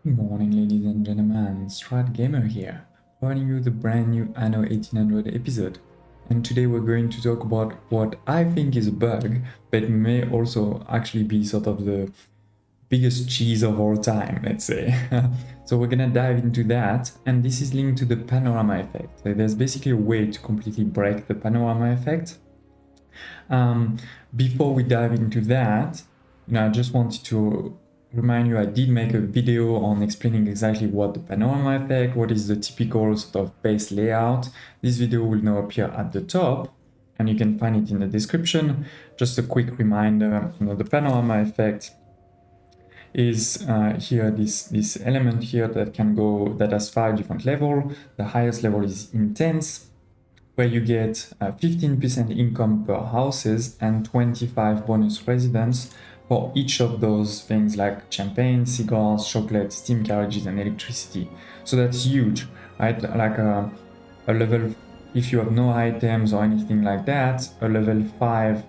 Good morning, ladies and gentlemen, Strat Gamer here, providing you the brand new Anno 1800 episode. And today we're going to talk about what I think is a bug, but may also actually be sort of the biggest cheese of all time, let's say. So we're gonna dive into that, and this is linked to the panorama effect. So there's basically a way to completely break the panorama effect. Before we dive into that, I just wanted to remind you I did make a video on explaining exactly what the panorama effect, what is the typical sort of base layout. This video will now appear at the top, and you can find it in the description. Just a quick reminder, the panorama effect is here this element here that has 5 different levels. The highest level is intense, where you get 15% income per houses and 25 bonus residents for each of those things like champagne, cigars, chocolate, steam carriages, and electricity. So that's huge, right? Like a level, if you have no items or anything like that, a level 5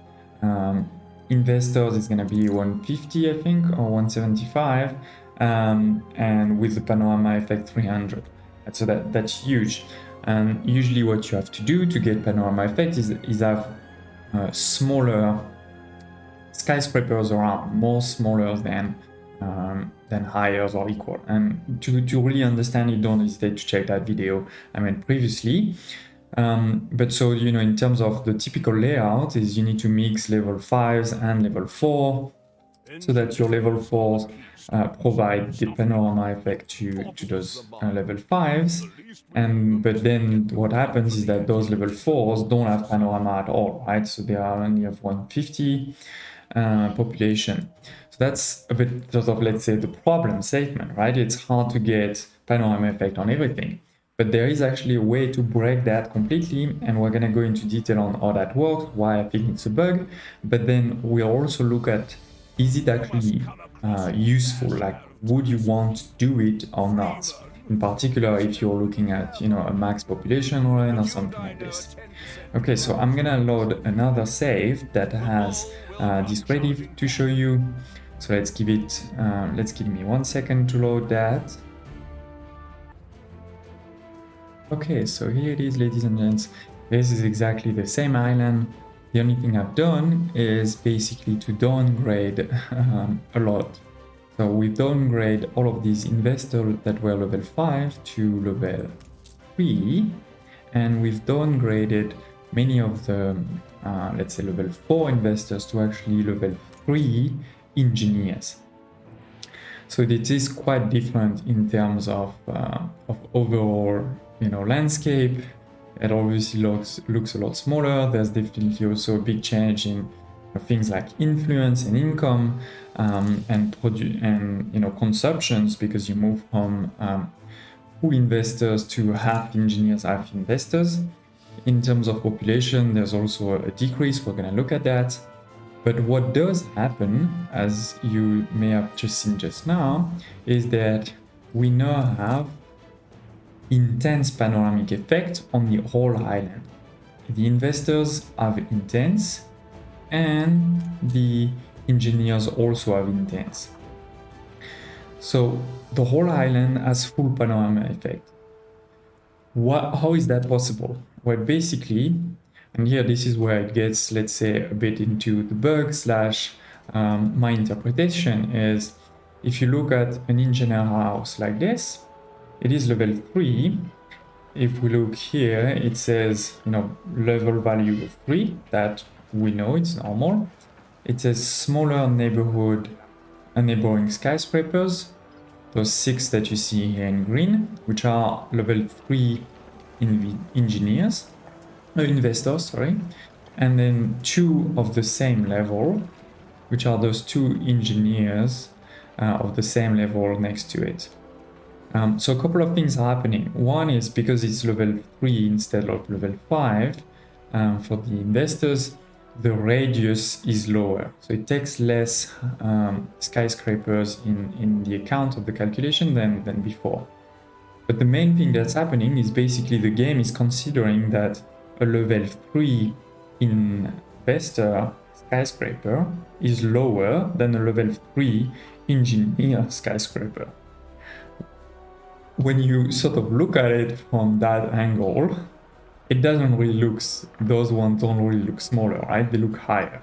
investors is going to be 150, I think, or 175, and with the panorama effect 300. So that's huge. And usually what you have to do to get panorama effect is have smaller skyscrapers around, more smaller than higher or equal. And to really understand it, don't hesitate to check that video I made previously. But so, in terms of the typical layout is you need to mix level 5s and level 4 so that your level 4s provide the panorama effect to those level 5s. But then what happens is that those level 4s don't have panorama at all, right? So they are only of 150 population. So that's a bit sort of, let's say, the problem statement, right? It's hard to get panorama effect on everything. But there is actually a way to break that completely, and we're going to go into detail on how that works, why I think it's a bug, but then we'll also look at, is it actually useful? Like, would you want to do it or not? In particular, if you're looking at, a max population run or something like this. Okay, so I'm gonna load another save that has this ready to show you. So let's give me 1 second to load that. Okay, so here it is, ladies and gents. This is exactly the same island. The only thing I've done is basically to downgrade a lot. So we downgrade all of these investors that were level 5 to level 3, and we've downgraded many of the, let's say, level 4 investors to actually level 3 engineers. So it is quite different in terms of overall, landscape. It obviously looks a lot smaller. There's definitely also a big change in things like influence and income and consumptions, because you move from full investors to half engineers, half investors. In terms of population, there's also a decrease. We're going to look at that. But what does happen, as you may have just seen just now, is that we now have intense panoramic effect on the whole island. The investors have intense, and the engineers also have intense. So the whole island has full panorama effect. How is that possible? Well, basically, and here this is where it gets, let's say, a bit into the bug slash my interpretation is, if you look at an engineer house like this, it is level 3. If we look here, it says, level value of 3, that we know it's normal. It says smaller neighborhood and neighboring skyscrapers, those 6 that you see here in green, which are level 3 investors, sorry, and then 2 of the same level, which are those 2 engineers of the same level next to it. So a couple of things are happening. One is because it's level 3 instead of level 5, for the investors, the radius is lower. So it takes less skyscrapers in the account of the calculation than before. But the main thing that's happening is basically the game is considering that a level 3 investor skyscraper is lower than a level 3 engineer skyscraper. when you sort of look at it from that angle, it doesn't really look, those ones don't really look smaller, right? They look higher.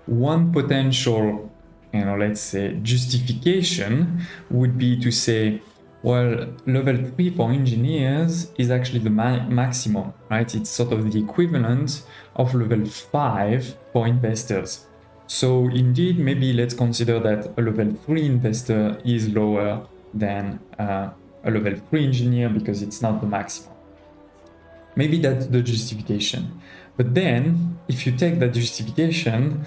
One potential, let's say justification would be to say, well, level 3 for engineers is actually the maximum, right? It's sort of the equivalent of level 5 for investors. So indeed, maybe let's consider that a level 3 investor is lower than a level 3 engineer because it's not the maximum. Maybe that's the justification. But then, if you take that justification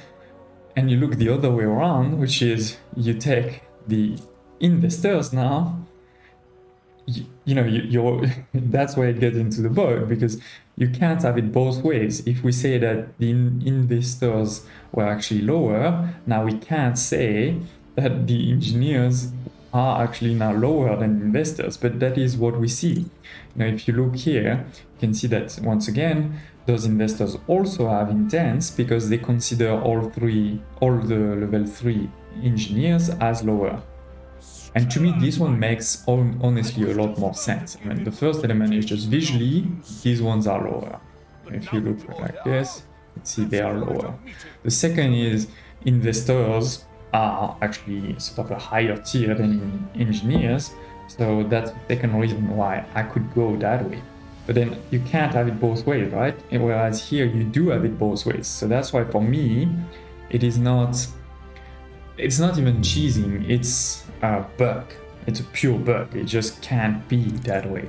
and you look the other way around, which is you take the investors now, you're that's where it gets into the bug, because you can't have it both ways. If we say that the investors were actually lower, now we can't say that the engineers are actually now lower than investors, but that is what we see. Now, if you look here, you can see that once again, those investors also have intents because they consider all the level 3 engineers as lower. And to me, this one makes honestly a lot more sense. I mean, the first element is just visually, these ones are lower. If you look like this, you see they are lower. The second is investors are actually sort of a higher tier than engineers. So that's the second reason why I could go that way. But then you can't have it both ways, right? Whereas here you do have it both ways. So that's why for me, it's not even cheesing, it's a bug. It's a pure bug. It just can't be that way.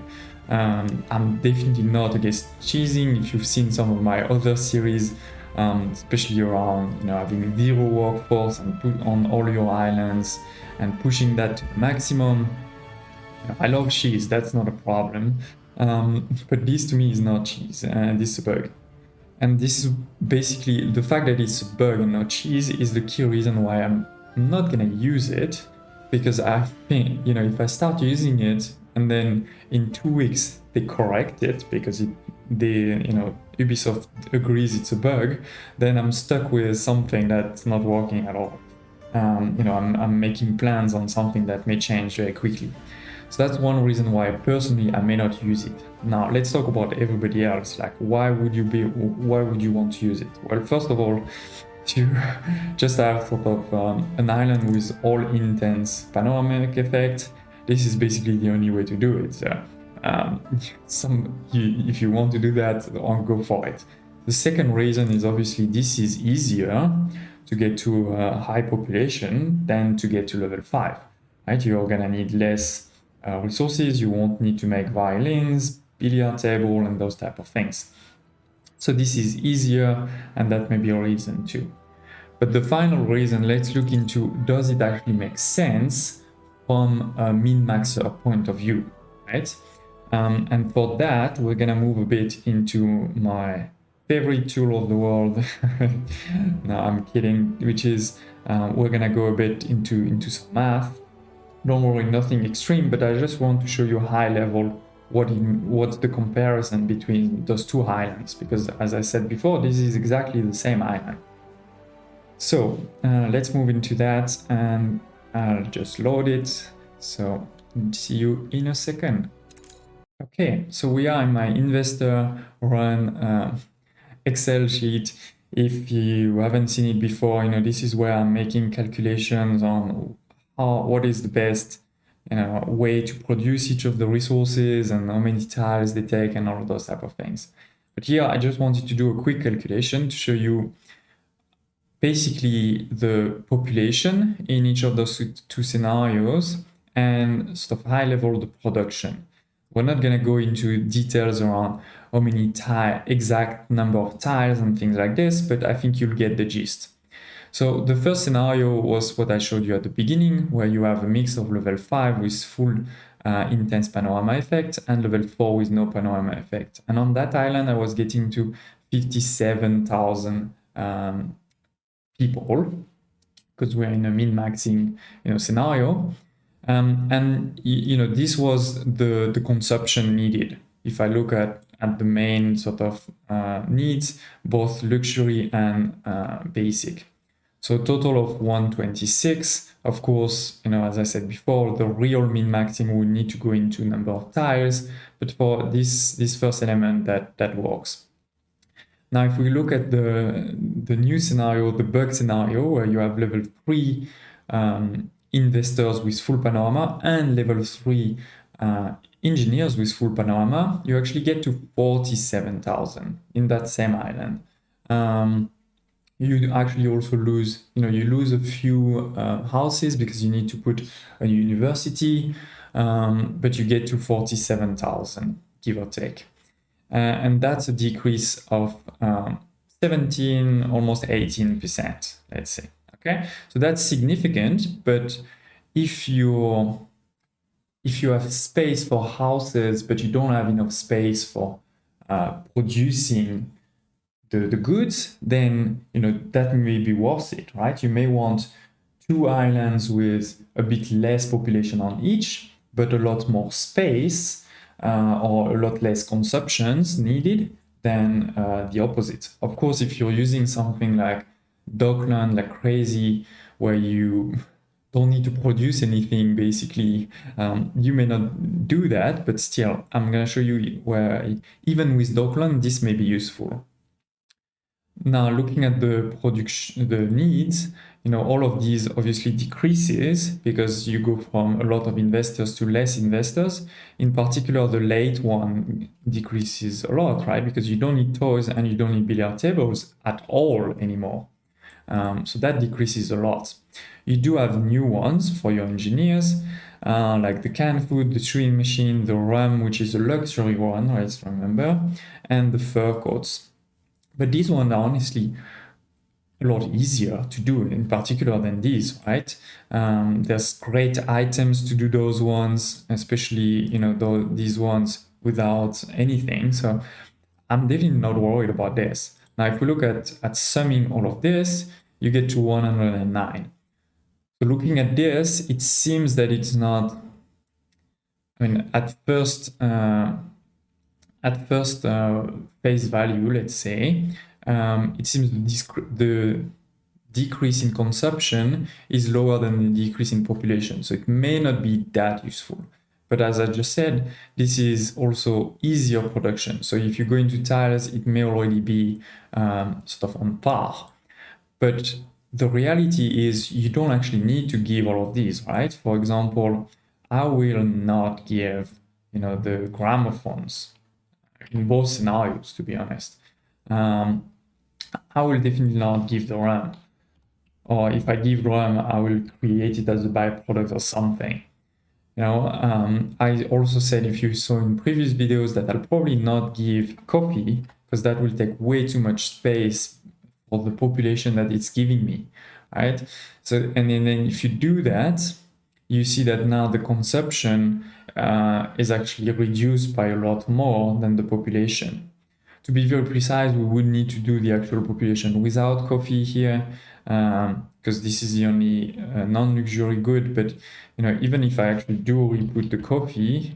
I'm definitely not against cheesing. If you've seen some of my other series, especially around having zero workforce and put on all your islands and pushing that to the maximum, I love cheese. That's not a problem. But this to me is not cheese. This is a bug. And this is basically the fact that it's a bug and not cheese is the key reason why I'm not gonna use it, because I think if I start using it and then in 2 weeks they correct it because Ubisoft agrees it's a bug, then I'm stuck with something that's not working at all. I'm making plans on something that may change very quickly. So that's one reason why personally I may not use it. Now let's talk about everybody else. Like, why would you want to use it? Well, first of all, to just have sort of an island with all intense panoramic effect. This is basically the only way to do it. So, if you want to do that, go for it. The second reason is obviously this is easier to get to a high population than to get to level 5. Right? You're gonna need less resources. You won't need to make violins, billiard table, and those type of things. So this is easier, and that may be a reason too. But the final reason, let's look into, does it actually make sense from a min-maxer point of view, right? And for that, we're gonna move a bit into my favorite tool of the world. No, I'm kidding, which is we're gonna go a bit into some math. Don't worry, nothing extreme, but I just want to show you high level what's the comparison between those two islands, because as I said before, this is exactly the same island. So let's move into that, and I'll just load it. So see you in a second. Okay, so we are in my investor run Excel sheet. If you haven't seen it before, this is where I'm making calculations on what is the best way to produce each of the resources and how many tiles they take and all of those type of things. But here I just wanted to do a quick calculation to show you basically the population in each of those two scenarios and sort of high level the production. We're not going to go into details around how many exact number of tiles and things like this, but I think you'll get the gist. So the first scenario was what I showed you at the beginning, where you have a mix of level 5 with full intense panorama effect and level 4 with no panorama effect. And on that island, I was getting to 57,000 people, because we're in a min-maxing scenario. And this was the consumption needed. If I look at the main sort of needs, both luxury and basic. So a total of 126. Of course, as I said before, the real min-maxing will need to go into number of tiles, but for this first element, that works. Now, if we look at the new scenario, the bug scenario, where you have level 3 investors with full panorama and level 3 engineers with full panorama, you actually get to 47,000 in that same island. You actually also lose, you lose a few houses because you need to put a university, but you get to 47,000, give or take. And that's a decrease of 17, almost 18%, let's say. Okay, so that's significant, but if you have space for houses, but you don't have enough space for producing the goods, then that may be worth it, right? You may want 2 islands with a bit less population on each, but a lot more space or a lot less consumptions needed than the opposite. Of course, if you're using something like Dockland, like crazy, where you don't need to produce anything, basically, you may not do that, but still, I'm going to show you where, even with Dockland, this may be useful. Now, looking at the production, the needs, all of these obviously decreases because you go from a lot of investors to less investors. In particular, the late one decreases a lot, right? Because you don't need toys and you don't need billiard tables at all anymore. So that decreases a lot. You do have new ones for your engineers, like the canned food, the chewing machine, the rum, which is a luxury one, let's remember, and the fur coats. But these ones are honestly a lot easier to do, in particular than these, right? There's great items to do those ones, especially these ones without anything. So I'm definitely not worried about this. Now, if we look at summing all of this, you get to 109. So looking at this, it seems that it's not. At first face value, let's say, it seems the decrease in consumption is lower than the decrease in population. So it may not be that useful. But as I just said, this is also easier production. So if you go into tiles, it may already be sort of on par. But the reality is you don't actually need to give all of these, right? For example, I will not give, the gramophones in both scenarios, to be honest. I will definitely not give the RAM. Or if I give RAM, I will create it as a byproduct or something. I also said, if you saw in previous videos, that I'll probably not give coffee because that will take way too much space for the population that it's giving me, right? So, and then if you do that, you see that now the consumption is actually reduced by a lot more than the population. To be very precise, we would need to do the actual population without coffee here, because this is the only non-luxury good. But even if I actually do re-put the coffee,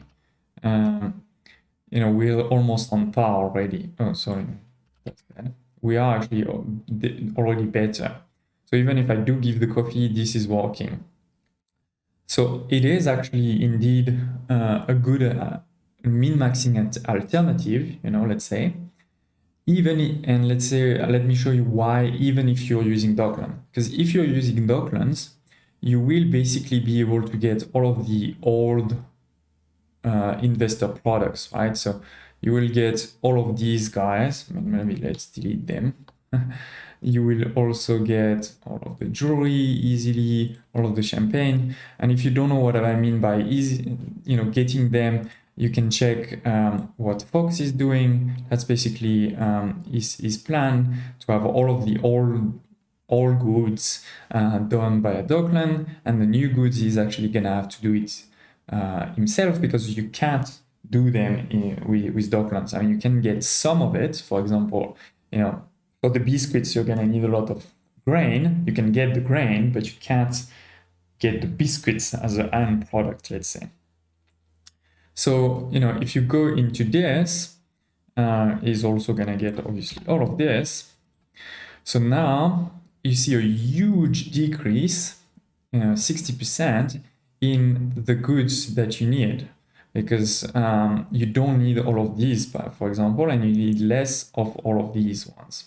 we're almost on par already. Oh, sorry, that's bad. We are actually already better. So even if I do give the coffee, this is working. So it is actually indeed a good min-maxing alternative, let's say. And let's say, let me show you why, even if you're using Dockland. Because if you're using Docklands, you will basically be able to get all of the old investor products, right? So you will get all of these guys. Maybe let's delete them. You will also get all of the jewelry easily, all of the champagne. And if you don't know what I mean by easy, getting them, you can check what Fox is doing. That's basically his plan to have all of the old goods done by a Dockland, and the new goods he's actually gonna have to do it himself, because you can't do them with Docklands. I mean, you can get some of it. For example, for the biscuits, you're gonna need a lot of grain. You can get the grain, but you can't get the biscuits as an end product, let's say. So, if you go into this, is also gonna get obviously all of this. So now you see a huge decrease, 60% in the goods that you need, because you don't need all of these, for example, and you need less of all of these ones.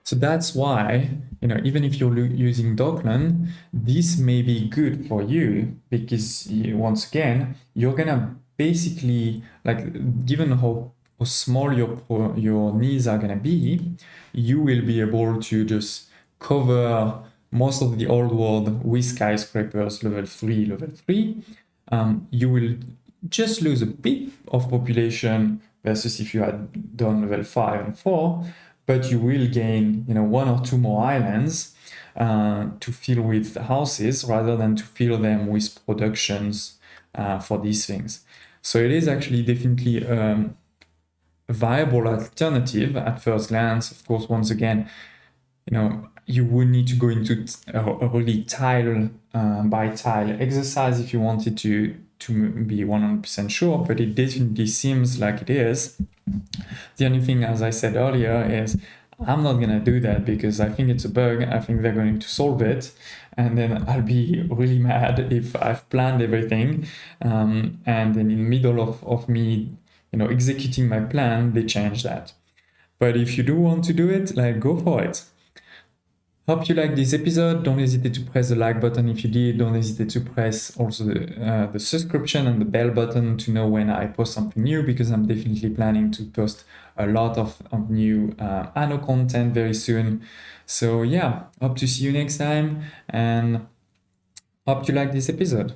So that's why, even if you're using Dockland, this may be good for you, because once again, you're gonna basically, like, given how small your needs are gonna be, you will be able to just cover most of the old world with skyscrapers level 3. You will just lose a bit of population versus if you had done level 5 and 4, but you will gain, one or two more islands to fill with houses rather than to fill them with productions for these things. So it is actually definitely a viable alternative at first glance. Of course, once again, you would need to go into a really tile by tile exercise if you wanted to be 100% sure, but it definitely seems like it is. The only thing, as I said earlier, is I'm not gonna do that because I think it's a bug. I think they're going to solve it, and then I'll be really mad if I've planned everything, and then in the middle of me, executing my plan, they change that. But if you do want to do it, like, go for it. Hope you liked this episode. Don't hesitate to press the like button if you did. Don't hesitate to press also the subscription and the bell button to know when I post something new, because I'm definitely planning to post a lot of new Anno content very soon. So yeah, hope to see you next time, and hope you like this episode.